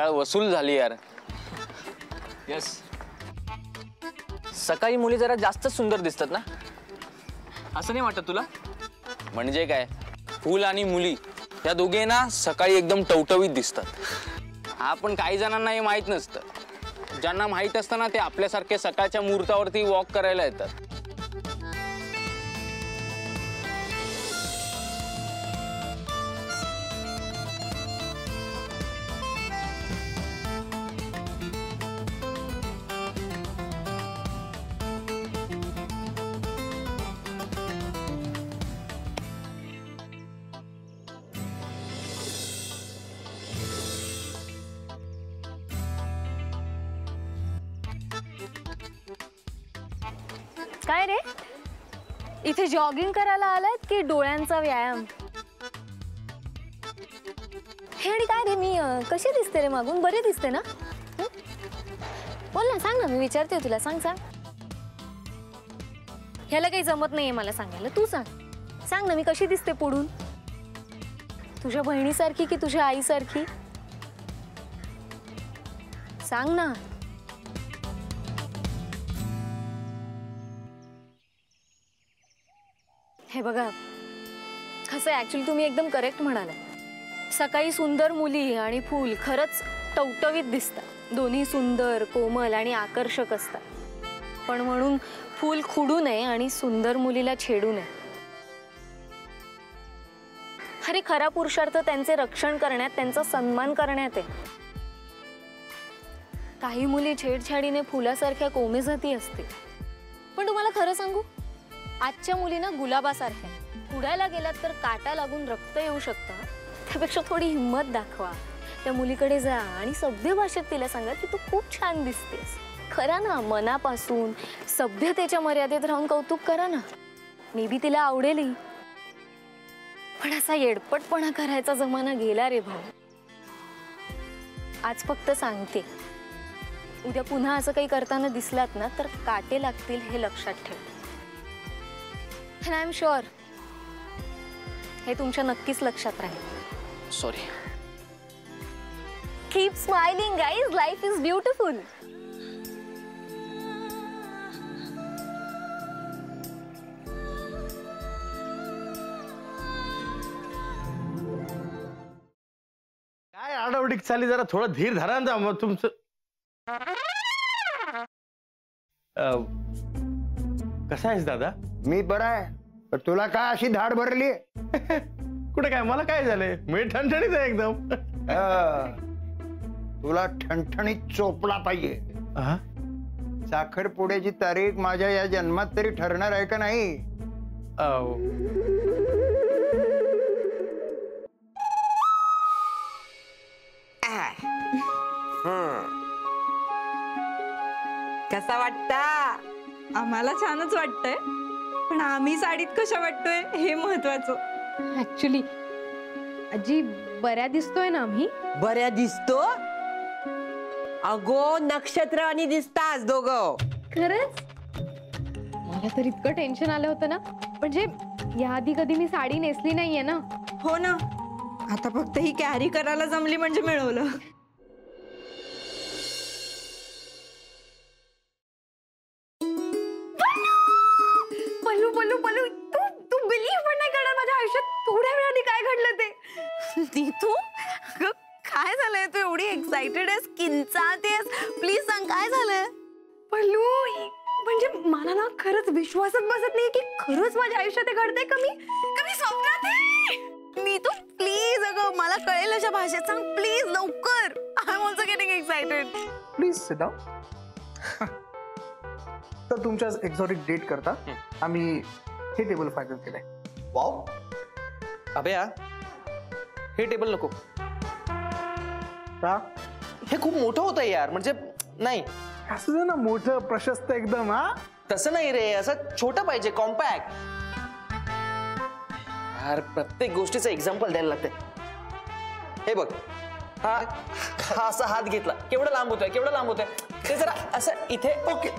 सकाळ वसूल झाली यार. यस. सकाळी मुली जरा जास्त सुंदर दिसतात ना, असं नाही वाटत तुला? म्हणजे काय, फुल आणि मुली या दोघे ना सकाळी एकदम टवटवीत दिसतात. हा पण काही जणांना हे माहित नसतं. ज्यांना माहित असतं ना ते आपल्यासारखे सकाळच्या मुहूर्तावरती वॉक करायला येतात. काय रे, इथे जॉगिंग करायला आलात की डोळ्यांचा व्यायाम? हे आणि काय रे, मी कशी दिसते रे मागून? बरी दिसते ना? बोल ना, सांग ना, मी विचारते तुला. सांग सांग. ह्याला काही जमत नाहीये मला सांगायला, तू सांग. सांग ना, मी कशी दिसते पुढून? तुझ्या बहिणीसारखी की तुझ्या आईसारखी? सांग ना. हे बघा, कसं ऍक्च्युअली तुम्ही एकदम करेक्ट म्हणाला. सकाळी सुंदर मुली आणि फूल खरंच टवटवीत दिसतात. दोन्ही सुंदर, कोमल आणि आकर्षक असतात. पण म्हणून फूल खुडू नये आणि सुंदर मुलीला छेडू नये. अरे खरा पुरुषार्थ त्यांचे रक्षण करण्यात, त्यांचा सन्मान करण्यात आहे. काही मुली छेडछाडीने फुलासारख्या कोमेजती असते. पण तुम्हाला खरं सांगू, आजच्या मुलींना गुलाबासारख्या. पुढायला गेलात तर काटा लागून रक्त येऊ शकतं. त्यापेक्षा थोडी हिंमत दाखवा. त्या मुलीकडे जा आणि सभ्य भाषेत तिला सांगा की तू खूप छान दिसतेस. खरा ना, मनापासून सभ्यतेच्या मर्यादेत राहून कौतुक करा ना. मे बी तिला आवडेलही. पण असा येडपटपणा करायचा जमाना गेला रे भाऊ. आज फक्त सांगते, उद्या पुन्हा असं काही करताना दिसलात ना तर काटे लागतील, हे लक्षात ठेव. And I'm sure हे तुमच्या नक्कीच लक्षात राहील. Sorry. Keep smiling guys, life is beautiful. काय आडावडीक चालली, जरा थोडं धीर धरा ना. मग तुमचं कसं आहेस दादा? मी बरा आहे. पण तुला काय अशी धाड भरली? कुठे काय, मला काय झालंय? मी ठणठणीत आहे एकदम. तुला ठणठणीत चोपला पाहिजे. साखरपुड्याची तारीख माझ्या या जन्मात तरी ठरणार आहे का नाही? कसा वाटता? आम्हाला छानच वाटतंय, पण आम्ही साडीत कशा वाटतोय हे महत्वाचं. ऍक्च्युली आजी बऱ्या दिसतोय ना आम्ही? बऱ्या दिसतो? अगो नक्षत्र आणि दिसतास दोघं. खरंच? मला तर इतकं टेन्शन आलं होतं ना, म्हणजे याआधी कधी मी साडी नेसली नाहीये ना. हो ना, आता फक्त ही कॅरी करायला जमली म्हणजे मिळवलं. तू काय झालंय? तू एवढी एक्साइटेड आहेस, किंचाळतेस, प्लीज सांग काय झालंय? पल्लू, म्हणजे मला ना खरंच विश्वासच बसत नाही की खरंच माझ्या आयुष्यात हे घडतंय. कमी स्वप्नात आहे. मी तू प्लीज, अगं मला कळेल अशा भाषेत सांग प्लीज, लवकर. I am also getting excited. Please sit down. तर तुमच्या एक्झॉटिक डेट करता आम्ही हे टेबल फायनल केलंय. वाव. अभया, हे टेबल नको. हे खूप मोठं होतं यार, म्हणजे नाही. असं ना मोठं प्रशस्त एकदम. तसं नाही रे, असं छोटं पाहिजे, कॉम्पॅक्ट. यार प्रत्येक गोष्टीचं एक्झाम्पल द्यायला लागते. हे बघ, हा असा हात घेतला, केवढा लांब होतोय, केवढा लांब होतोय. ते जरा असं इथे. ओके